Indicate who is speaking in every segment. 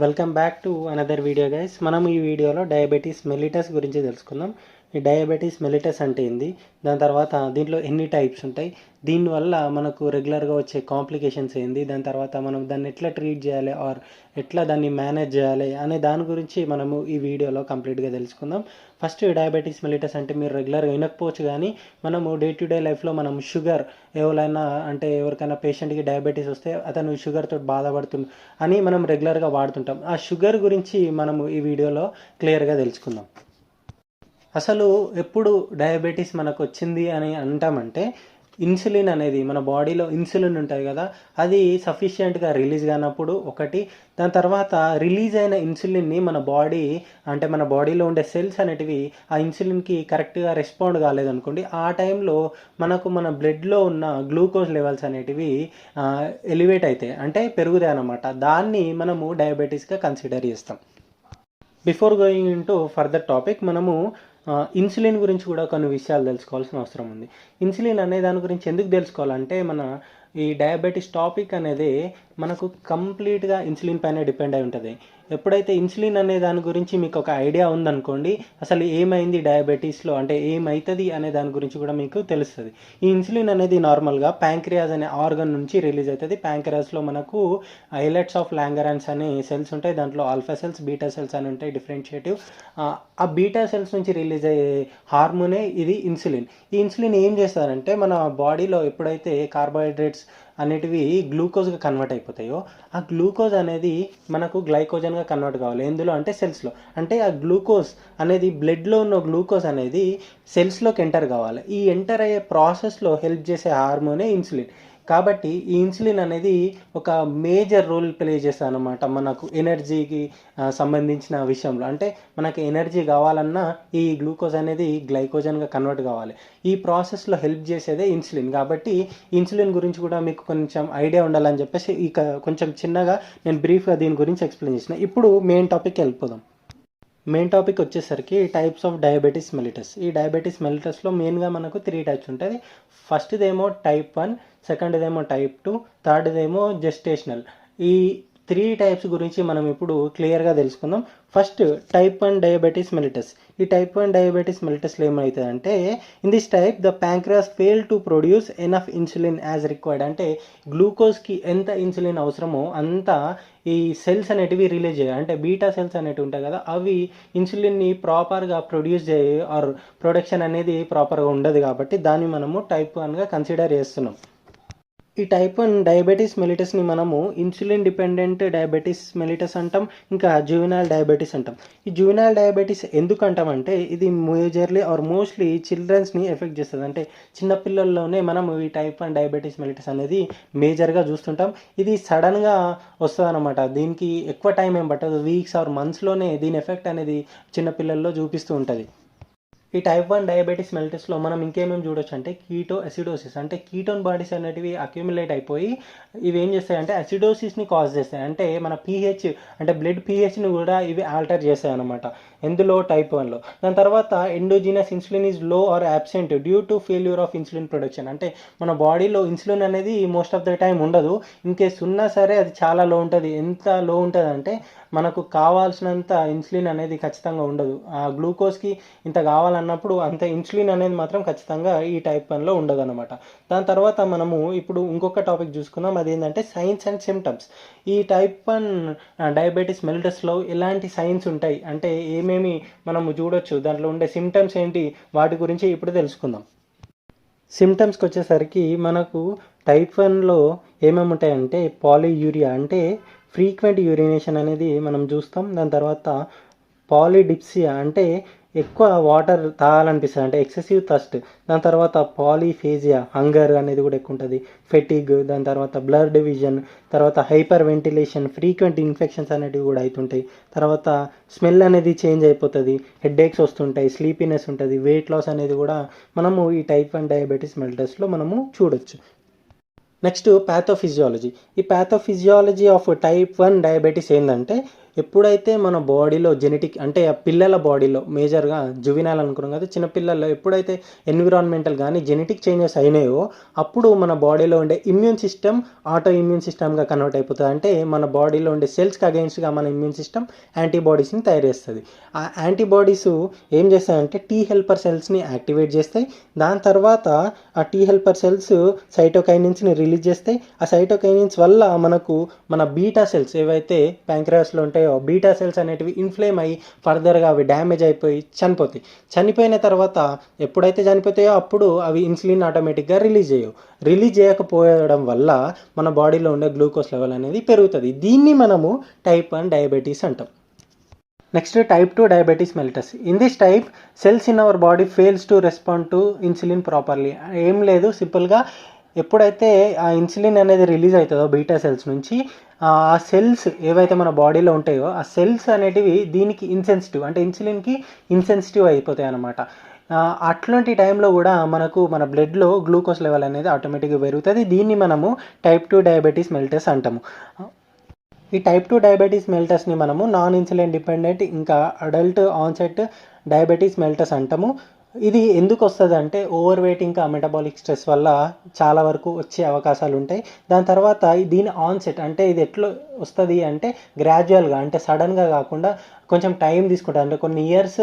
Speaker 1: Welcome back to another video guys. మనం ఈ వీడియోలో డయాబెటీస్ మెలిటస్ గురించి తెలుసుకుందాం. ఈ డయాబెటీస్ మెలిటస్ అంటే ఏంది, దాని తర్వాత దీంట్లో ఎన్ని టైప్స్ ఉంటాయి, దీనివల్ల మనకు రెగ్యులర్గా వచ్చే కాంప్లికేషన్స్ ఏంది, దాని తర్వాత మనం దాన్ని ఎట్లా ట్రీట్ చేయాలి ఆర్ ఎట్లా దాన్ని మేనేజ్ చేయాలి అనే దాని గురించి మనము ఈ వీడియోలో కంప్లీట్గా తెలుసుకుందాం. ఫస్ట్ డయాబెటీస్ మెలిటస్ అంటే మీరు రెగ్యులర్గా వినకపోవచ్చు, కానీ మనము డే టు డే లైఫ్లో మనం షుగర్ ఎవరికైనా పేషెంట్కి డయాబెటీస్ వస్తే అతను షుగర్తో బాధపడుతుంది అని మనం రెగ్యులర్గా వాడుతుంటాం. ఆ షుగర్ గురించి మనము ఈ వీడియోలో క్లియర్గా తెలుసుకుందాం. అసలు ఎప్పుడు డయాబెటీస్ మనకు వచ్చింది అని అంటామంటే, ఇన్సులిన్ అనేది మన బాడీలో ఇన్సులిన్ ఉంటుంది కదా, అది సఫిషియెంట్గా రిలీజ్ కానప్పుడు ఒకటి. దాని తర్వాత రిలీజ్ అయిన ఇన్సులిన్ని మన బాడీలో ఉండే సెల్స్ అనేటివి ఆ ఇన్సులిన్కి కరెక్ట్గా రెస్పాండ్ కాలేదనుకోండి, ఆ టైంలో మన బ్లడ్లో ఉన్న గ్లూకోజ్ లెవెల్స్ అనేటివి ఎలివేట్ అవుతాయి, అంటే పెరుగుతాయి అన్నమాట. దాన్ని మనము డయాబెటీస్గా కన్సిడర్ చేస్తాం. Before going in to further topic, మనము ఇన్సులిన్ గురించి కూడా కొన్ని విషయాలు తెలుసుకోవాల్సిన అవసరం ఉంది. ఇన్సులిన్ అనే దాని గురించి ఎందుకు తెలుసుకోవాలంటే, ఈ డయాబెటీస్ టాపిక్ అనేది మనకు కంప్లీట్గా ఇన్సులిన్ పైన డిపెండ్ అయి ఉంటుంది. ఎప్పుడైతే ఇన్సులిన్ అనే దాని గురించి మీకు ఒక ఐడియా ఉందనుకోండి, అసలు ఏమైంది డయాబెటీస్లో, అంటే ఏమవుతుంది అనే దాని గురించి కూడా మీకు తెలుస్తుంది. ఈ ఇన్సులిన్ అనేది నార్మల్గా ప్యాంక్రియాస్ అనే ఆర్గన్ నుంచి రిలీజ్ అవుతుంది. ప్యాంక్రియాస్లో మనకు ఐలెట్స్ ఆఫ్ లాంగరాన్స్ అనే సెల్స్ ఉంటాయి. దాంట్లో ఆల్ఫా సెల్స్, బీటా సెల్స్ అని ఉంటాయి, డిఫరెన్షియేటివ్. ఆ బీటా సెల్స్ నుంచి రిలీజ్ అయ్యే హార్మోనే ఇది ఇన్సులిన్. ఈ ఇన్సులిన్ ఏం చేస్తారంటే, మన బాడీలో ఎప్పుడైతే కార్బోహైడ్రేట్స్ అనేటివి గ్లూకోజ్గా కన్వర్ట్ అయిపోతాయో, ఆ గ్లూకోజ్ అనేది మనకు గ్లైకోజన్గా కన్వర్ట్ కావాలి. ఎందులో అంటే సెల్స్లో. అంటే ఆ గ్లూకోజ్ అనేది బ్లడ్లో ఉన్న గ్లూకోజ్ అనేది సెల్స్లోకి ఎంటర్ కావాలి. ఈ ఎంటర్ అయ్యే ప్రాసెస్లో హెల్ప్ చేసే హార్మోనే ఇన్సులిన్. కాబట్టి ఈ ఇన్సులిన్ అనేది ఒక మేజర్ రోల్ ప్లే చేస్తుంది అన్నమాట మనకు ఎనర్జీకి సంబంధించిన విషయంలో. అంటే మనకి ఎనర్జీ కావాలన్నా ఈ గ్లూకోజ్ అనేది గ్లైకోజన్గా కన్వర్ట్ కావాలి. ఈ ప్రాసెస్లో హెల్ప్ చేసేదే ఇన్సులిన్. కాబట్టి ఇన్సులిన్ గురించి కూడా మీకు కొంచెం ఐడియా ఉండాలని చెప్పేసి కొంచెం చిన్నగా నేను బ్రీఫ్గా దీని గురించి ఎక్స్ప్లెయిన్ చేసిన. ఇప్పుడు మెయిన్ టాపిక్ వెళ్ళిపోదాం. మెయిన్ టాపిక్ వచ్చేసరికి టైప్స్ ఆఫ్ డయాబెటీస్ మెలిటస్. ఈ డయాబెటీస్ మెలిటస్లో మెయిన్గా మనకు 3 టైప్స్ ఉంటుంది. ఫస్ట్దేమో టైప్ 1, సెకండ్దేమో టైప్ 2, థర్డ్దేమో జెస్టేషనల్. ఈ 3 టైప్స్ గురించి మనం ఇప్పుడు క్లియర్గా తెలుసుకుందాం. First type 1 diabetes mellitus. ఈ టైప్ 1 డయాబెటీస్ మెలిటస్లో ఏమవుతుందంటే, in this type the pancreas fail to produce enough insulin as required. అంటే గ్లూకోజ్కి ఎంత ఇన్సులిన్ అవసరమో అంత ఈ సెల్స్ అనేటివి రిలీజ్ చేయాలి. అంటే బీటా సెల్స్ అనేటివి ఉంటాయి కదా, అవి ఇన్సులిన్ని ప్రాపర్గా ప్రొడ్యూస్ చేయ ఆర్ ప్రొడక్షన్ అనేది ప్రాపర్గా ఉండదు. కాబట్టి దాన్ని మనము టైప్ 1గా కన్సిడర్ చేస్తున్నాం. ఈ టైప్ 1 డయాబెటీస్ మెలిటస్ని మనము ఇన్సులిన్ డిపెండెంట్ డయాబెటీస్ మెలిటస్ అంటాం, ఇంకా జువెనైల్ డయాబెటీస్ అంటాం. ఈ జువెనైల్ డయాబెటీస్ ఎందుకు అంటామంటే, ఇది మేజర్లీ ఆర్ మోస్ట్లీ చిల్డ్రన్స్ని ఎఫెక్ట్ చేస్తుంది. అంటే చిన్నపిల్లల్లోనే మనం ఈ టైప్ 1 డయాబెటీస్ మెలిటస్ అనేది మేజర్గా చూస్తుంటాం. ఇది సడన్గా వస్తుంది అనమాట. దీనికి ఎక్కువ టైం ఏం పట్టదు, వీక్స్ ఆర్ మంత్స్లోనే దీని ఎఫెక్ట్ అనేది చిన్నపిల్లల్లో చూపిస్తూ ఉంటుంది. ఈ టైప్ 1 డయాబెటీస్ మెలిటస్లో మనం ఇంకేమేమి చూడొచ్చు అంటే, కీటో అసిడోసిస్. అంటే కీటోన్ బాడీస్ అనేటివి అక్యుములేట్ అయిపోయి ఇవి ఏం చేస్తాయంటే అసిడోసిస్ని కాజ్ చేస్తాయి. అంటే మన పీహెచ్, అంటే బ్లడ్ పీహెచ్ని కూడా ఇవి ఆల్టర్ చేస్తాయి అనమాట. ఎందులో టైప్ 1లో. దాని తర్వాత endogenous insulin is low or absent due to failure of insulin production. అంటే మన బాడీలో ఇన్సులిన్ అనేది మోస్ట్ ఆఫ్ ద టైం ఉండదు. ఇన్కేస్ ఉన్నా సరే అది చాలా లో ఉంటుంది. ఎంత లో ఉంటుంది అంటే మనకు కావాల్సినంత ఇన్సులిన్ అనేది ఖచ్చితంగా ఉండదు. ఆ గ్లూకోజ్కి ఇంత కావాలన్నప్పుడు అంత ఇన్సులిన్ అనేది మాత్రం ఖచ్చితంగా ఈ టైప్ 1లో ఉండదు అనమాట. దాని తర్వాత మనము ఇప్పుడు ఇంకొక టాపిక్ చూసుకుందాం, అదేంటంటే సైన్స్ అండ్ సిమ్టమ్స్. ఈ టైప్ 1 డయాబెటీస్ మెలిటస్లో ఎలాంటి సైన్స్ ఉంటాయి, అంటే ఏమేమి మనము చూడొచ్చు, దాంట్లో ఉండే సిమ్టమ్స్ ఏంటి, వాటి గురించి ఇప్పుడు తెలుసుకుందాం. సిమ్టమ్స్కి వచ్చేసరికి మనకు టైప్ 1లో ఏమేమి ఉంటాయంటే, పాలీయూరియా అంటే ఫ్రీక్వెంట్ యూరినేషన్ అనేది మనం చూస్తాం. దాని తర్వాత పాలీడిప్సియా అంటే ఎక్కువ వాటర్ తాగాలనిపిస్తుంది, అంటే ఎక్సెసివ్ థర్స్ట్. దాని తర్వాత పాలీఫేజియా, హంగర్ అనేది కూడా ఎక్కువ ఉంటుంది. ఫెటిగ్, దాని తర్వాత బ్లడ్ విజన్, తర్వాత హైపర్ వెంటిలేషన్, ఫ్రీక్వెంట్ ఇన్ఫెక్షన్స్ అనేటివి కూడా అవుతుంటాయి. తర్వాత స్మెల్ అనేది చేంజ్ అయిపోతుంది, హెడ్ఏక్స్ వస్తుంటాయి, స్లీపీనెస్ ఉంటుంది, వెయిట్ లాస్ అనేది కూడా మనము ఈ టైప్ 1 డయాబెటీస్ మెలిటస్లో మనము చూడొచ్చు. Next pathophysiology. ఈ ప్యాథోఫిజియాలజీ ఆఫ్ టైప్ 1 డయాబెటీస్ ఏంటంటే, ఎప్పుడైతే మన బాడీలో జెనెటిక్ అంటే ఆ పిల్లల బాడీలో మేజర్గా జువినాల్ అనుకున్నాం కదా, చిన్నపిల్లల్లో ఎప్పుడైతే ఎన్విరాన్మెంటల్ కానీ జెనెటిక్ చేంజెస్ అయినాయో అప్పుడు మన బాడీలో ఉండే ఇమ్యూన్ సిస్టమ్ ఆటో ఇమ్యూన్ సిస్టమ్గా కన్వర్ట్ అయిపోతుంది. అంటే మన బాడీలో ఉండే సెల్స్కి అగెయిన్స్ట్గా మన ఇమ్యూన్ సిస్టమ్ యాంటీబాడీస్ని తయారు చేస్తుంది. ఆ యాంటీబాడీస్ ఏం చేస్తాయంటే టీ హెల్పర్ సెల్స్ని యాక్టివేట్ చేస్తాయి. దాని తర్వాత ఆ టీ హెల్పర్ సెల్స్ సైటోకైనిన్స్ని రిలీజ్ చేస్తాయి. ఆ సైటోకైనిన్స్ వల్ల మనకు మన బీటా సెల్స్ ఏవైతే ప్యాంక్రియాస్లో ఉంటాయో బీటా సెల్స్ అనేటివి ఇన్ఫ్లేమ్ అయ్యి ఫర్దర్గా అవి డ్యామేజ్ అయిపోయి చనిపోతాయి. చనిపోయిన తర్వాత ఎప్పుడైతే చనిపోతాయో అప్పుడు అవి ఇన్సులిన్ ఆటోమేటిక్గా రిలీజ్ చేయకపోవడం వల్ల మన బాడీలో ఉండే గ్లూకోజ్ లెవెల్ అనేది పెరుగుతుంది. దీన్ని మనము టైప్ 1 డయాబెటీస్ అంటాం. Next type 2 diabetes mellitus. In this type cells in our body fails to respond to insulin properly. ఏం లేదు, సింపుల్గా ఎప్పుడైతే ఆ ఇన్సులిన్ అనేది రిలీజ్ అవుతుందో బీటా సెల్స్ నుంచి, ఆ సెల్స్ ఏవైతే మన బాడీలో ఉంటాయో ఆ సెల్స్ అనేటివి దీనికి ఇన్సెన్సిటివ్, అంటే ఇన్సులిన్కి ఇన్సెన్సిటివ్ అయిపోతాయి అన్నమాట. అట్లాంటి టైంలో కూడా మనకు మన బ్లడ్లో గ్లూకోజ్ లెవెల్ అనేది ఆటోమేటిక్గా పెరుగుతుంది. దీన్ని మనము టైప్ 2 డయాబెటీస్ మెలిటస్ అంటాము. ఈ టైప్ 2 డయాబెటీస్ మెలిటస్ని మనము నాన్ ఇన్సులిన్ డిపెండెంట్ ఇంకా అడల్ట్ ఆన్సెట్ డయాబెటీస్ మెలిటస్ అంటాము. ఇది ఎందుకు వస్తుంది అంటే ఓవర్ వెయిట్ ఇంకా మెటబాలిక్ స్ట్రెస్ వల్ల చాలా వరకు వచ్చే అవకాశాలు ఉంటాయి. దాని తర్వాత దీని ఆన్సెట్ అంటే ఇది ఎట్లా వస్తుంది అంటే గ్రాడ్యువల్గా, అంటే సడన్గా కాకుండా కొంచెం టైం తీసుకుంటుంది, అంటే కొన్ని ఇయర్స్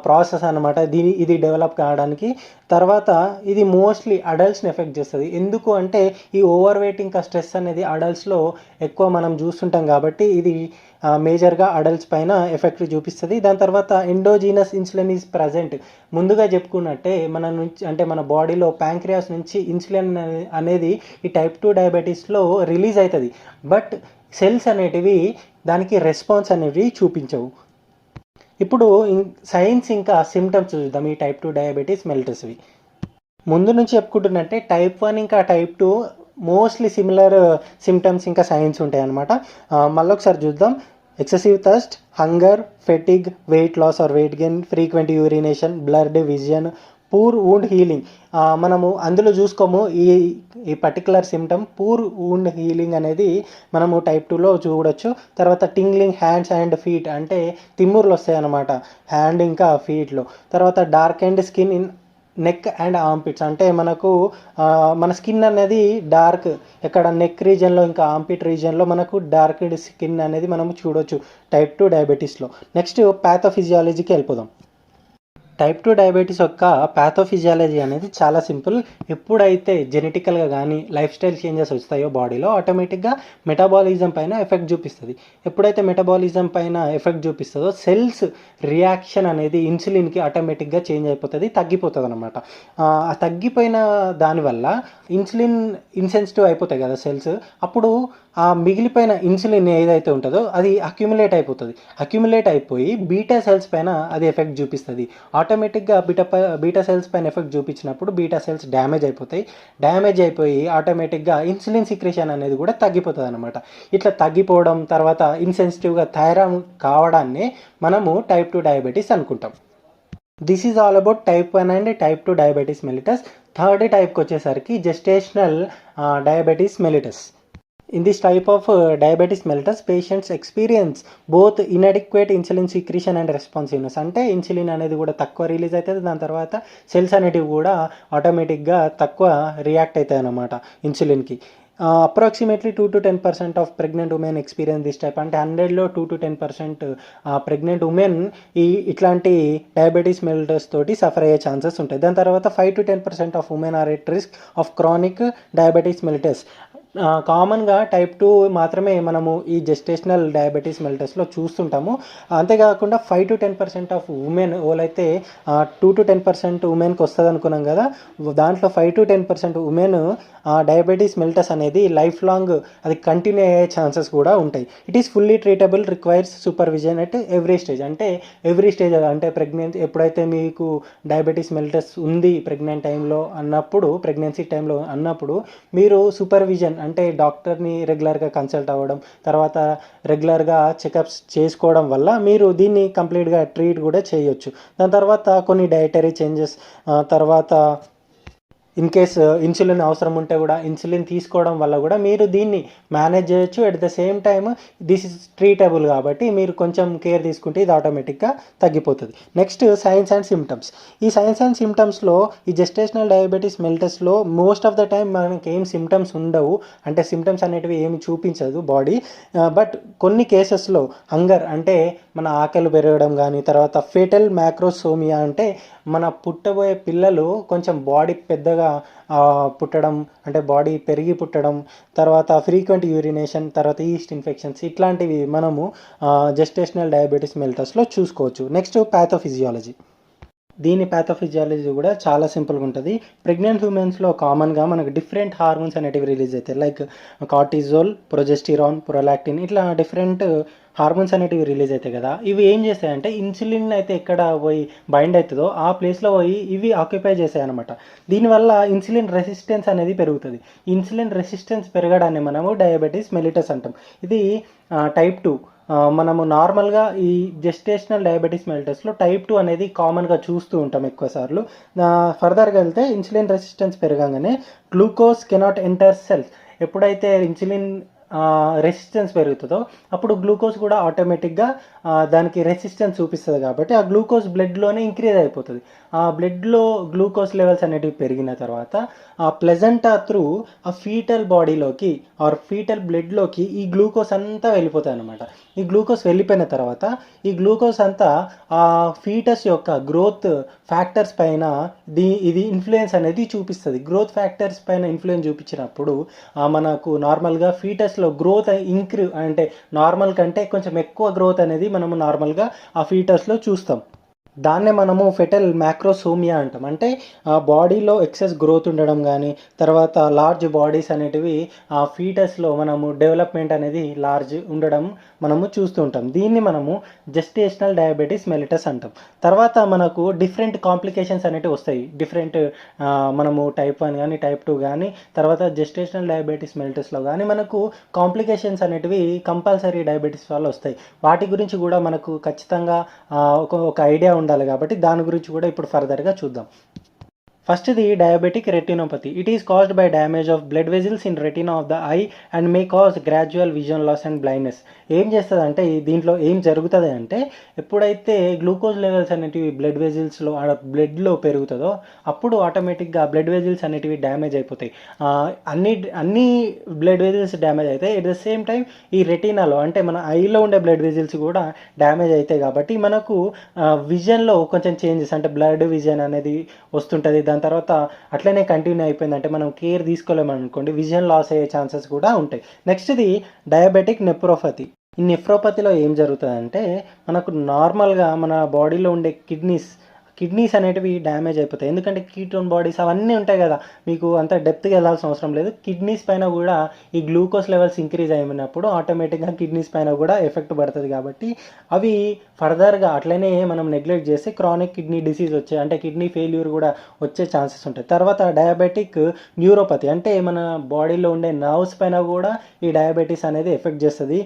Speaker 1: ప్రాసెస్ అనమాట ఇది డెవలప్ కావడానికి. తర్వాత ఇది మోస్ట్లీ అడల్ట్స్ని ఎఫెక్ట్ చేస్తుంది. ఎందుకు అంటే ఈ ఓవర్ వెయిట్ ఇంకా స్ట్రెస్ అనేది అడల్ట్స్లో ఎక్కువ మనం చూస్తుంటాం కాబట్టి ఇది మేజర్గా అడల్ట్స్ పైన ఎఫెక్ట్ చూపిస్తుంది. దాని తర్వాత ఎండోజీనస్ ఇన్సులిన్ ఈజ్ ప్రజెంట్. ముందుగా చెప్పుకున్నట్టే మన నుంచి అంటే మన బాడీలో ప్యాంక్రియాస్ నుంచి ఇన్సులిన్ అనేది ఈ టైప్ 2 డయాబెటీస్లో రిలీజ్ అవుతుంది. బట్ సెల్స్ అనేటివి దానికి రెస్పాన్స్ అనేవి చూపించవు. ఇప్పుడు సైన్స్ ఇంకా సిమ్టమ్స్ చూద్దాం ఈ టైప్ 2 డయాబెటీస్ మెలిటస్వి. ముందు నుంచి చెప్పుకుంటున్నట్టే టైప్ 1 ఇంకా టైప్ 2 మోస్ట్లీ సిమిలర్ సిమ్టమ్స్ ఇంకా సైన్స్ ఉంటాయి అన్నమాట. మళ్ళీ ఒకసారి చూద్దాం. Excessive thirst, hunger, fatigue, weight loss or weight gain, frequent urination, blurred vision, poor wound healing. మనము అందులో చూసుకోము ఈ particular symptom poor wound healing అనేది మనము టైప్ 2లో చూడొచ్చు. తర్వాత టింగ్లింగ్ హ్యాండ్స్ అండ్ ఫీట్, అంటే తిమ్ముర్లు వస్తాయి అన్నమాట హ్యాండ్ ఇంకా ఫీట్లో. తర్వాత dark and skin in neck and armpits, అంటే మనకు మన స్కిన్ అనేది డార్క్ ఎక్కడ నెక్ రీజియన్లో ఇంకా ఆంపిట్ రీజియన్లో మనకు డార్క్ స్కిన్ అనేది మనము చూడొచ్చు టైప్ 2 డయాబెటీస్లో. నెక్స్ట్ ప్యాథోఫిజియాలజీకి వెళ్ళిపోదాం. టైప్ 2 డయాబెటీస్ యొక్క ప్యాథోఫిజియాలజీ అనేది చాలా సింపుల్. ఎప్పుడైతే జెనెటికల్గా కానీ లైఫ్ స్టైల్ చేంజెస్ వస్తాయో బాడీలో ఆటోమేటిక్గా మెటబాలిజం పైన ఎఫెక్ట్ చూపిస్తుంది. ఎప్పుడైతే మెటబాలిజం పైన ఎఫెక్ట్ చూపిస్తుందో సెల్స్ రియాక్షన్ అనేది ఇన్సులిన్కి ఆటోమేటిక్గా చేంజ్ అయిపోతుంది, తగ్గిపోతుంది అనమాట. ఆ తగ్గిపోయిన దానివల్ల ఇన్సులిన్ ఇన్సెన్సిటివ్ అయిపోతాయి కదా సెల్స్. అప్పుడు ఆ మిగిలిపోయిన ఇన్సులిన్ ఏదైతే ఉంటుందో అది అక్యుములేట్ అయిపోయి బీటా సెల్స్ పైన అది ఎఫెక్ట్ చూపిస్తుంది. ఆటోమేటిక్గా బీటా సెల్స్ పైన ఎఫెక్ట్ చూపించినప్పుడు బీటా సెల్స్ డ్యామేజ్ అయిపోయి ఆటోమేటిక్గా ఇన్సులిన్ సిక్రేషన్ అనేది కూడా తగ్గిపోతుంది అనమాట. ఇట్లా తగ్గిపోవడం తర్వాత ఇన్సెన్సిటివ్గా తయారు కావడాన్ని మనము టైప్ 2 డయాబెటీస్ అనుకుంటాం. This is all about type 1 and type 2 diabetes mellitus. Third టైప్కి వచ్చేసరికి gestational diabetes mellitus. In this type of diabetes mellitus, patients experience both inadequate insulin secretion and responsiveness. అంటే ఇన్సులిన్ అనేది కూడా తక్కువ రిలీజ్ అవుతుంది. దాని తర్వాత సెల్స్ అనేటివి కూడా ఆటోమేటిక్గా తక్కువ రియాక్ట్ అవుతాయి అన్నమాట ఇన్సులిన్కి. Approximately 2 to 10% of pregnant women experience this type. అంటే 100లో 2 to 10% ప్రెగ్నెంట్ ఉమెన్ ఇట్లాంటి డయాబెటీస్ మెలిటస్ తోటి సఫర్ అయ్యే ఛాన్సెస్ ఉంటాయి. దాని తర్వాత 5 to 10% of women are at risk of chronic diabetes mellitus. కామన్గా టైప్ 2 మాత్రమే మనము ఈ జెస్టేషనల్ డయాబెటీస్ మెలిటస్లో చూస్తుంటాము. అంతేకాకుండా 5 to 10% ఆఫ్ ఉమెన్ ఓలైతే 2 to 10% ఉమెన్కి వస్తుంది అనుకున్నాం కదా, దాంట్లో 5 to 10% ఉమెన్ డయాబెటీస్ మెలిటస్ అనేది లైఫ్ లాంగ్ అది కంటిన్యూ అయ్యే ఛాన్సెస్ కూడా ఉంటాయి. It is fully treatable, requires supervision at every stage. అంటే ఎవ్రీ స్టేజ్ అంటే ఎప్పుడైతే మీకు డయాబెటీస్ మెలిటస్ ఉంది ప్రెగ్నెన్సీ టైంలో అన్నప్పుడు మీరు సూపర్విజన్ అంటే డాక్టర్ని రెగ్యులర్గా కన్సల్ట్ అవ్వడం, తర్వాత రెగ్యులర్గా చెకప్స్ చేసుకోవడం వల్ల మీరు దీన్ని కంప్లీట్గా ట్రీట్ కూడా చేయొచ్చు. దాని తర్వాత కొన్ని డైటరీ చేంజెస్, తర్వాత ఇన్ కేస్ ఇన్సులిన్ అవసరం ఉంటే కూడా ఇన్సులిన్ తీసుకోవడం వల్ల కూడా మీరు దీన్ని మేనేజ్ చేయొచ్చు. At the same time this is treatable కాబట్టి మీరు కొంచెం కేర్ తీసుకుంటే ఇది ఆటోమేటిక్గా తగ్గిపోతుంది. Next signs and symptoms. ఈ సైన్స్ అండ్ సిమ్టమ్స్లో ఈ జెస్టేషనల్ డయాబెటీస్ మెలిటస్లో మోస్ట్ ఆఫ్ ద టైం మనకి ఏం సిమ్టమ్స్ ఉండవు, అంటే సిమ్టమ్స్ అనేటివి ఏమి చూపించదు బాడీ. బట్ కొన్ని కేసెస్లో హంగర్ అంటే మన ఆకలి పెరగడం కానీ, తర్వాత ఫేటల్ మ్యాక్రోసోమియా అంటే మన పుట్టబోయే పిల్లలు కొంచెం బాడీ పెద్దగా పుట్టడం, అంటే బాడీ పెరిగి పుట్టడం, తర్వాత ఫ్రీక్వెంట్ యూరినేషన్, తర్వాత ఈస్ట్ ఇన్ఫెక్షన్స్, ఇట్లాంటివి మనము జెస్టేషనల్ డయాబెటీస్ మెలిటస్లో చూసుకోవచ్చు. Next pathophysiology. దీని ప్యాథోఫిజియాలజీ కూడా చాలా సింపుల్గా ఉంటుంది. ప్రెగ్నెంట్ హ్యూమెన్స్లో కామన్గా మనకు డిఫరెంట్ హార్మోన్స్ అనేటివి రిలీజ్ అవుతాయి. లైక్ కార్టిజోల్, ప్రొజెస్టిరాన్, ప్రొలాక్టిన్, ఇట్లా డిఫరెంట్ హార్మోన్స్ అనేటివి రిలీజ్ అవుతాయి కదా. ఇవి ఏం చేస్తాయంటే ఇన్సులిన్ అయితే ఎక్కడ పోయి బైండ్ అవుతుందో ఆ ప్లేస్లో పోయి ఇవి ఆక్యుపై చేస్తాయి అనమాట. దీనివల్ల ఇన్సులిన్ రెసిస్టెన్స్ అనేది పెరుగుతుంది. ఇన్సులిన్ రెసిస్టెన్స్ పెరగడాన్ని మనము డయాబెటీస్ మెలిటస్ అంటాం. ఇది టైప్ 2. మనము నార్మల్గా ఈ జెస్టేషనల్ డయాబెటీస్ మెలిటస్లో టైప్ 2 అనేది కామన్గా చూస్తూ ఉంటాం ఎక్కువసార్లు. ఫర్దర్గా వెళ్తే ఇన్సులిన్ రెసిస్టెన్స్ పెరగగానే గ్లూకోజ్ కెనాట్ ఎంటర్ సెల్స్. ఎప్పుడైతే ఇన్సులిన్ రెసిస్టెన్స్ పెరుగుతుందో అప్పుడు గ్లూకోజ్ కూడా ఆటోమేటిక్గా దానికి రెసిస్టెన్స్ చూపిస్తుంది కాబట్టి ఆ గ్లూకోజ్ బ్లడ్లోనే ఇంక్రీజ్ అయిపోతుంది. ఆ బ్లడ్లో గ్లూకోజ్ లెవెల్స్ అనేటివి పెరిగిన తర్వాత ఆ ప్లెజెంటా త్రూ ఆ ఫీటల్ బాడీలోకి ఆర్ ఫీటల్ బ్లడ్లోకి ఈ గ్లూకోజ్ అంతా వెళ్ళిపోతాయి అన్నమాట. ఈ గ్లూకోజ్ వెళ్ళిపోయిన తర్వాత ఈ గ్లూకోజ్ అంతా ఆ ఫీటస్ యొక్క గ్రోత్ ఫ్యాక్టర్స్ పైన ఇది ఇన్ఫ్లుయెన్స్ అనేది చూపిస్తుంది. గ్రోత్ ఫ్యాక్టర్స్ పైన ఇన్ఫ్లుయెన్స్ చూపించినప్పుడు మనకు నార్మల్గా ఫీటస్లో గ్రోత్ అంటే నార్మల్ కంటే కొంచెం ఎక్కువ గ్రోత్ అనేది మనము నార్మల్గా ఆ ఫీటస్లో చూస్తాం. దాన్నే మనము ఫెటల్ మ్యాక్రోసోమియా అంటాం. అంటే బాడీలో ఎక్సెస్ గ్రోత్ ఉండడం కానీ, తర్వాత లార్జ్ బాడీస్ అనేటివి ఆ ఫీటస్లో మనము డెవలప్మెంట్ అనేది లార్జ్ ఉండడం మనము చూస్తూ ఉంటాం. దీన్ని మనము జెస్టేషనల్ డయాబెటీస్ మెలిటస్ అంటాం. తర్వాత మనకు డిఫరెంట్ కాంప్లికేషన్స్ అనేటివి వస్తాయి. డిఫరెంట్ మనము టైప్ 1 కానీ టైప్ 2 కానీ తర్వాత జెస్టేషనల్ డయాబెటీస్ మెలిటస్లో కానీ మనకు కాంప్లికేషన్స్ అనేటివి కంపల్సరీ డయాబెటీస్ వల్ల వస్తాయి. వాటి గురించి కూడా మనకు ఖచ్చితంగా ఒక ఐడియా ఉండాలి కాబట్టి దాని గురించి కూడా ఇప్పుడు ఫర్దర్గా చూద్దాం. First the diabetic retinopathy. It is caused by damage of blood vessels in retina of the eye and may cause gradual vision loss and blindness. ఏం చేస్తుంది దీంట్లో ఏం జరుగుతుంది అంటే ఎప్పుడైతే గ్లూకోజ్ లెవెల్స్ అనేటివి బ్లడ్ వెజిల్స్లో బ్లడ్లో పెరుగుతుందో అప్పుడు ఆటోమేటిక్గా బ్లడ్ వెజిల్స్ అనేటివి డ్యామేజ్ అయిపోతాయి. అన్ని బ్లడ్ వెజిల్స్ డ్యామేజ్ అవుతాయి. ఎట్ ద సేమ్ టైం ఈ రెటినాలో అంటే మన ఐలో ఉండే బ్లడ్ వెజిల్స్ కూడా డ్యామేజ్ అవుతాయి కాబట్టి మనకు విజన్లో కొంచెం చేంజెస్ అంటే బ్లడ్ విజన్ అనేది వస్తుంటుంది. దాని తర్వాత అట్లనే కంటిన్యూ అయిపోయిందంటే మనం కేర్ తీసుకోలేమనుకోండి విజన్ లాస్ అయ్యే ఛాన్సెస్ కూడా ఉంటాయి. నెక్స్ట్ది డయాబెటిక్ నెఫ్రోపతి. ఈ నెఫ్రోపతిలో ఏం జరుగుతుందంటే మనకు నార్మల్గా మన బాడీలో ఉండే కిడ్నీస్ అనేటివి డ్యామేజ్ అయిపోతాయి. ఎందుకంటే కీటోన్ బాడీస్ అవన్నీ ఉంటాయి కదా, మీకు అంత డెప్త్గా వెళ్ళాల్సిన అవసరం లేదు. కిడ్నీస్ పైన కూడా ఈ గ్లూకోజ్ లెవెల్స్ ఇంక్రీజ్ అయినప్పుడు ఆటోమేటిక్గా కిడ్నీస్ పైన కూడా ఎఫెక్ట్ పడుతుంది కాబట్టి అవి ఫర్దర్గా అట్లనే మనం నెగ్లెక్ట్ చేస్తే క్రానిక్ కిడ్నీ డిసీజ్ వచ్చే అంటే కిడ్నీ ఫెయిల్యూర్ కూడా వచ్చే ఛాన్సెస్ ఉంటాయి. తర్వాత డయాబెటిక్ న్యూరోపతి అంటే మన బాడీలో ఉండే నర్వ్స్ పైన కూడా ఈ డయాబెటీస్ అనేది ఎఫెక్ట్ చేస్తుంది.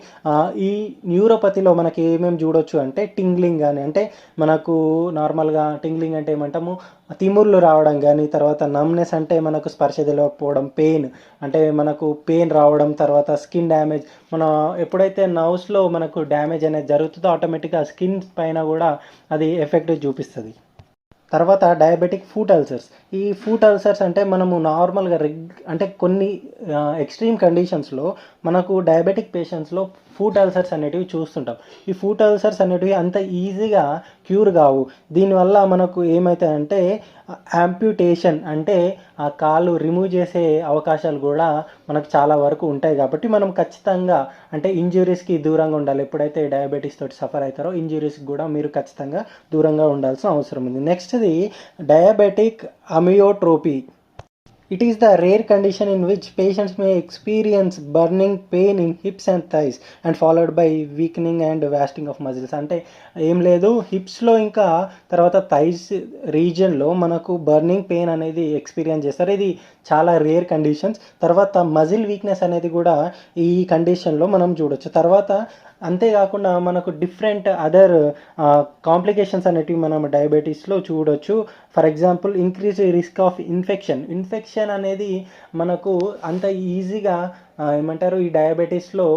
Speaker 1: ఈ న్యూరోపతిలో మనకి ఏమేమి చూడొచ్చు అంటే టింగ్లింగ్ కానీ, అంటే మనకు నార్మల్గా టింగ్లింగ్ అంటే ఏమంటాము తిమ్ముర్లు రావడం కానీ, తర్వాత నమ్నెస్ అంటే మనకు స్పర్శ తెలియకపోవడం, పెయిన్ అంటే మనకు పెయిన్ రావడం, తర్వాత స్కిన్ డ్యామేజ్. మనం ఎప్పుడైతే నర్వ్స్లో మనకు డ్యామేజ్ అనేది జరుగుతుందో ఆటోమేటిక్గా స్కిన్ పైన కూడా అది ఎఫెక్ట్ చూపిస్తుంది. తర్వాత డయాబెటిక్ ఫుట్ అల్సర్స్. ఈ ఫుట్ అల్సర్స్ అంటే మనము నార్మల్గా అంటే కొన్ని ఎక్స్ట్రీమ్ కండిషన్స్లో మనకు డయాబెటిక్ పేషెంట్స్లో ఫుట్ అల్సర్స్ అనేటివి చూస్తుంటాం. ఈ ఫుట్ అల్సర్స్ అనేటివి అంత ఈజీగా క్యూర్ కావు. దీనివల్ల మనకు ఏమవుతాయంటే యాంప్యూటేషన్ అంటే ఆ కాలు రిమూవ్ చేసే అవకాశాలు కూడా మనకు చాలా వరకు ఉంటాయి. కాబట్టి మనం ఖచ్చితంగా అంటే ఇంజ్యూరీస్కి దూరంగా ఉండాలి. ఎప్పుడైతే డయాబెటీస్ తోటి సఫర్ అవుతారో ఇంజ్యూరీస్కి కూడా మీరు ఖచ్చితంగా దూరంగా ఉండాల్సిన అవసరం ఉంది. నెక్స్ట్ది diabetic అమియోట్రోపీ. It is the rare condition in which patients may experience burning pain in hips and thighs and followed by weakening and wasting of muscles. అంటే ఏం లేదు, హిప్స్లో ఇంకా తర్వాత థైస్ రీజియన్లో మనకు బర్నింగ్ పెయిన్ అనేది ఎక్స్పీరియన్స్ చేస్తారు. ఇది చాలా రేర్ కండిషన్స్. తర్వాత మజిల్ వీక్నెస్ అనేది కూడా ఈ కండిషన్లో మనం చూడొచ్చు. తర్వాత అంతేకాకుండా మనకు డిఫరెంట్ అదర్ కాంప్లికేషన్స్ అనేటివి మనం డయాబెటీస్లో చూడొచ్చు. For example increase risk of infection అనేది మనకు అంత ఈజీగా ఏమంటారు ఈ డయాబెటీస్లో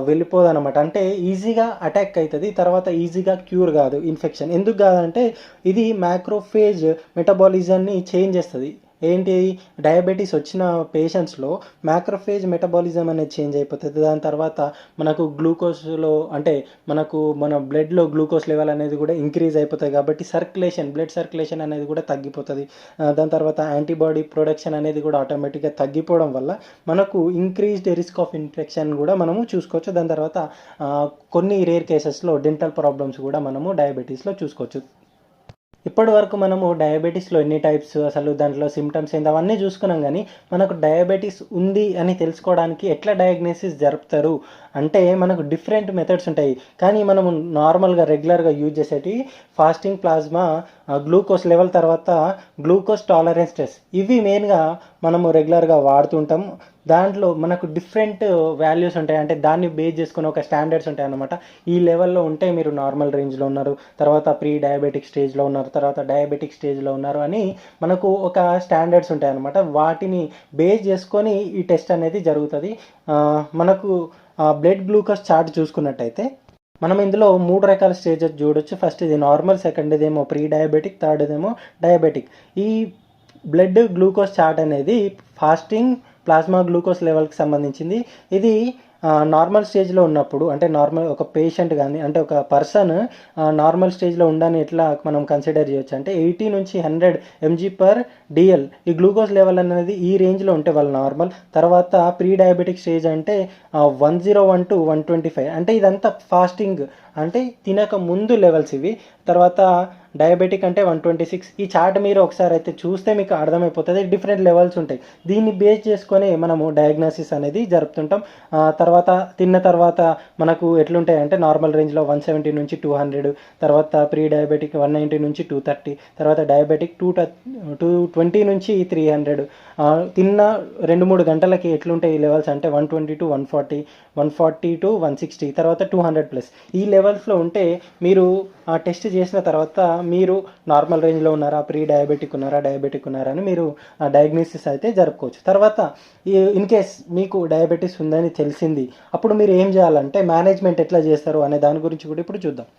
Speaker 1: వెళ్ళిపోదన్నమాట. అంటే ఈజీగా అటాక్ అవుతుంది, తర్వాత ఈజీగా క్యూర్ కాదు ఇన్ఫెక్షన్. ఎందుకు కాదంటే ఇది మ్యాక్రోఫేజ్ మెటబాలిజంని చేంజ్ చేస్తుంది. ఏంటి, డయాబెటీస్ వచ్చిన పేషెంట్స్లో మ్యాక్రోఫేజ్ మెటబాలిజం అనేది చేంజ్ అయిపోతుంది. దాని తర్వాత మనకు గ్లూకోజ్లో అంటే మన బ్లడ్లో గ్లూకోజ్ లెవెల్ అనేది కూడా ఇంక్రీజ్ అయిపోతుంది. కాబట్టి బ్లడ్ సర్క్యులేషన్ అనేది కూడా తగ్గిపోతుంది. దాని తర్వాత యాంటీబాడీ ప్రొడక్షన్ అనేది కూడా ఆటోమేటిక్గా తగ్గిపోవడం వల్ల మనకు ఇంక్రీజ్డ్ రిస్క్ ఆఫ్ ఇన్ఫెక్షన్ కూడా మనము చూసుకోవచ్చు. దాని తర్వాత కొన్ని రేర్ కేసెస్లో డెంటల్ ప్రాబ్లమ్స్ కూడా మనము డయాబెటీస్లో చూసుకోవచ్చు. ఇప్పటి వరకు మనము డయాబెటీస్లో ఎన్ని టైప్స్, అసలు దాంట్లో సిమ్టమ్స్ ఏంటి అవన్నీ చూసుకున్నాం. కానీ మనకు డయాబెటీస్ ఉంది అని తెలుసుకోవడానికి ఎట్లా డయాగ్నోసిస్ జరుపుతారు అంటే మనకు డిఫరెంట్ మెథడ్స్ ఉంటాయి. కానీ మనము నార్మల్గా రెగ్యులర్గా యూజ్ చేసేటివి ఫాస్టింగ్ ప్లాస్మా, గ్లూకోజ్ లెవెల్, తర్వాత గ్లూకోజ్ టాలరెన్స్ టెస్ట్. ఇవి మెయిన్గా మనము రెగ్యులర్గా వాడుతుంటాం. దాంట్లో మనకు డిఫరెంట్ వాల్యూస్ ఉంటాయి. అంటే దాన్ని బేస్ చేసుకుని ఒక స్టాండర్డ్స్ ఉంటాయి అన్నమాట. ఈ లెవెల్లో ఉంటే మీరు నార్మల్ రేంజ్లో ఉన్నారు, తర్వాత ప్రీ డయాబెటిక్ స్టేజ్లో ఉన్నారు, తర్వాత డయాబెటిక్ స్టేజ్లో ఉన్నారు అని మనకు ఒక స్టాండర్డ్స్ ఉంటాయి అన్నమాట. వాటిని బేస్ చేసుకొని ఈ టెస్ట్ అనేది జరుగుతుంది. మనకు బ్లడ్ గ్లూకోజ్ చార్ట్ చూసుకున్నట్టయితే మనం ఇందులో 3 రకాల స్టేజెస్ చూడొచ్చు. ఫస్ట్ ఇది నార్మల్, సెకండ్ ఇదేమో ప్రీ డయాబెటిక్, థర్డ్ ఇదేమో డయాబెటిక్. ఈ బ్లడ్ గ్లూకోజ్ చార్ట్ అనేది ఫాస్టింగ్ ప్లాస్మా గ్లూకోజ్ లెవెల్కి సంబంధించింది. ఇది నార్మల్ స్టేజ్లో ఉన్నప్పుడు, అంటే ఒక పేషెంట్ కానీ అంటే ఒక పర్సన్ నార్మల్ స్టేజ్లో ఉండని ఎట్లా మనం కన్సిడర్ చేయొచ్చు అంటే 80 నుంచి 100 mg/dl ఈ గ్లూకోజ్ లెవెల్ అనేది ఈ రేంజ్లో ఉంటే వాళ్ళు నార్మల్. తర్వాత ప్రీ డయాబెటిక్ స్టేజ్ అంటే 101 to 125, అంటే ఇదంతా ఫాస్టింగ్ అంటే తినక ముందు లెవెల్స్ ఇవి. తర్వాత డయాబెటిక్ అంటే 126. ఈ చార్ట్ మీరు ఒకసారి అయితే చూస్తే మీకు అర్థమైపోతుంది, డిఫరెంట్ లెవెల్స్ ఉంటాయి. దీన్ని బేస్ చేసుకొని మనము డయాగ్నోసిస్ అనేది జరుపుతుంటాం. తర్వాత తిన్న తర్వాత మనకు ఎట్లుంటాయి అంటే నార్మల్ రేంజ్లో 170 నుంచి 200, తర్వాత ప్రీ డయాబెటిక్ 190 నుంచి 230, తర్వాత డయాబెటిక్ 220 నుంచి 300. తిన్న 2-3 గంటలకి ఎట్లుంటాయి ఈ లెవెల్స్ అంటే 120 to 140, 140 to 160, తర్వాత 200+. ఈ లెవెల్స్లో ఉంటే మీరు టెస్ట్ చేసిన తర్వాత మీరు నార్మల్ రేంజ్లో ఉన్నారా, ప్రీ డయాబెటిక్ ఉన్నారా, డయాబెటిక్ ఉన్నారా అని మీరు డయాగ్నోసిస్ అయితే జరుపుకోవచ్చు. తర్వాత ఇన్ కేస్ మీకు డయాబెటీస్ ఉందని తెలిసింది, అప్పుడు మీరు ఏం చేయాలంటే మేనేజ్మెంట్ ఎట్లా చేస్తారు అనే దాని గురించి కూడా ఇప్పుడు చూద్దాం.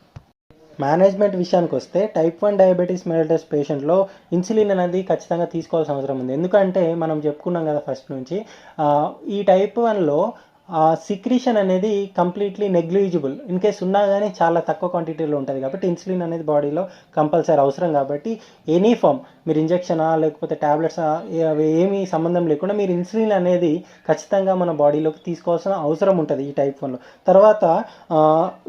Speaker 1: మేనేజ్మెంట్ విషయానికి వస్తే టైప్ 1 డయాబెటీస్ మెలిటస్ పేషెంట్లో ఇన్సులిన్ అనేది ఖచ్చితంగా తీసుకోవాల్సిన అవసరం ఉంది. ఎందుకంటే మనం చెప్పుకున్నాం కదా ఫస్ట్ నుంచి, ఈ టైప్ 1లో సిక్రీషన్ అనేది కంప్లీట్లీ నెగ్లిజిబుల్. ఇన్ కేస్ ఉన్నా కానీ చాలా తక్కువ క్వాంటిటీలో ఉంటుంది. కాబట్టి ఇన్సులిన్ అనేది బాడీలో కంపల్సరీ అవసరం. కాబట్టి ఎనీ ఫామ్ మీరు ఇంజెక్షనా లేకపోతే ట్యాబ్లెట్సా అవి ఏమీ సంబంధం లేకుండా మీరు ఇన్సులిన్ అనేది ఖచ్చితంగా మన బాడీలోకి తీసుకోవాల్సిన అవసరం ఉంటుంది ఈ టైప్ 1లో. తర్వాత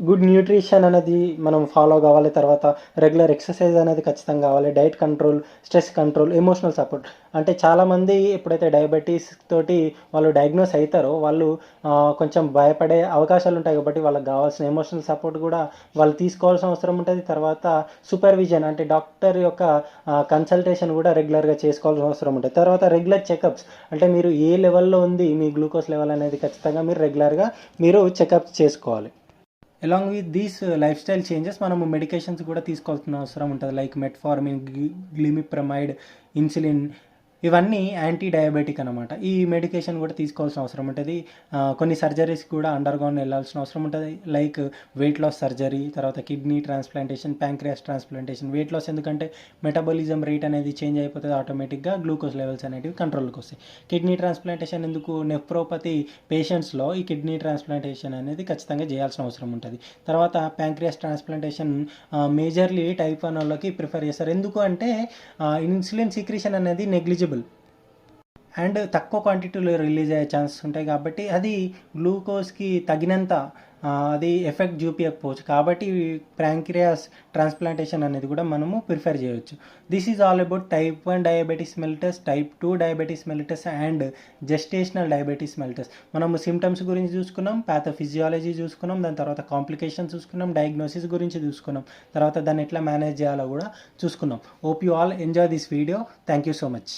Speaker 1: గుడ్ న్యూట్రిషన్ అనేది మనం ఫాలో కావాలి. తర్వాత రెగ్యులర్ ఎక్సర్సైజ్ అనేది ఖచ్చితంగా కావాలి. Diet control, stress control, emotional support. అంటే చాలామంది ఎప్పుడైతే డయాబెటీస్ తోటి వాళ్ళు డయాగ్నోస్ అవుతారో వాళ్ళు కొంచెం భయపడే అవకాశాలు ఉంటాయి. కాబట్టి వాళ్ళకి కావాల్సిన ఎమోషనల్ సపోర్ట్ కూడా వాళ్ళు తీసుకోవాల్సిన అవసరం ఉంటుంది. తర్వాత సూపర్విజన్ అంటే డాక్టర్ యొక్క కన్సల్టేషన్ కూడా రెగ్యులర్గా చేసుకోవాల్సిన అవసరం ఉంటుంది. తర్వాత రెగ్యులర్ చెకప్స్ అంటే మీరు ఏ లెవెల్లో ఉంది మీ గ్లూకోజ్ లెవెల్ అనేది ఖచ్చితంగా మీరు రెగ్యులర్గా చెకప్స్ చేసుకోవాలి. Along with these life style changes మనము మెడికేషన్స్ కూడా తీసుకోవాల్సిన అవసరం ఉంటుంది. లైక్ మెట్ఫార్మిన్, గ్లిమిప్రమైడ్, ఇన్సులిన్, ఇవన్నీ యాంటీ డయాబెటిక్ అనమాట. ఈ మెడికేషన్ కూడా తీసుకోవాల్సిన అవసరం ఉంటుంది. కొన్ని సర్జరీస్ కూడా అండర్గౌన్ వెళ్ళాల్సిన అవసరం ఉంటుంది. లైక్ వెయిట్ లాస్ సర్జరీ, తర్వాత kidney transplantation, pancreas transplantation. Weight loss ఎందుకంటే మెటబాలిజం రేట్ అనేది చేంజ్ అయిపోతుంది, ఆటోమేటిక్గా గ్లూకోజ్ లెవెల్స్ అనేవి కంట్రోల్కి వస్తాయి. కిడ్నీ ట్రాన్స్ప్లాంటేషన్ ఎందుకు, నెఫ్రోపతి పేషెంట్స్లో ఈ కిడ్నీ ట్రాన్స్ప్లాంటేషన్ అనేది ఖచ్చితంగా చేయాల్సిన అవసరం ఉంటుంది. తర్వాత ప్యాంక్రియాస్ ట్రాన్స్ప్లాంటేషన్ మేజర్లీ టైప్ 1 వాళ్ళకి ప్రిఫర్ చేస్తారు. ఎందుకు అంటే ఇన్సులిన్ సీక్రీషన్ అనేది నెగ్లిజిబుల్ అండ్ తక్కువ క్వాంటిటీలో రిలీజ్ అయ్యే ఛాన్సెస్ ఉంటాయి. కాబట్టి అది గ్లూకోజ్కి తగినంత అది ఎఫెక్ట్ చూపించకపోవచ్చు. కాబట్టి ప్యాంక్రియాస్ ట్రాన్స్ప్లాంటేషన్ అనేది కూడా మనము ప్రిఫర్ చేయవచ్చు. This is all about type 1 diabetes mellitus, type 2 diabetes mellitus and gestational diabetes mellitus. మనము సిమ్టమ్స్ గురించి చూసుకున్నాం, ప్యాథోఫిజియాలజీ చూసుకున్నాం, దాని తర్వాత కాంప్లికేషన్స్ చూసుకున్నాం, డయాగ్నోసిస్ గురించి చూసుకున్నాం, తర్వాత దాన్ని ఎట్లా మేనేజ్ చేయాలో కూడా చూసుకున్నాం. Hope you all enjoy this video. Thank you so much.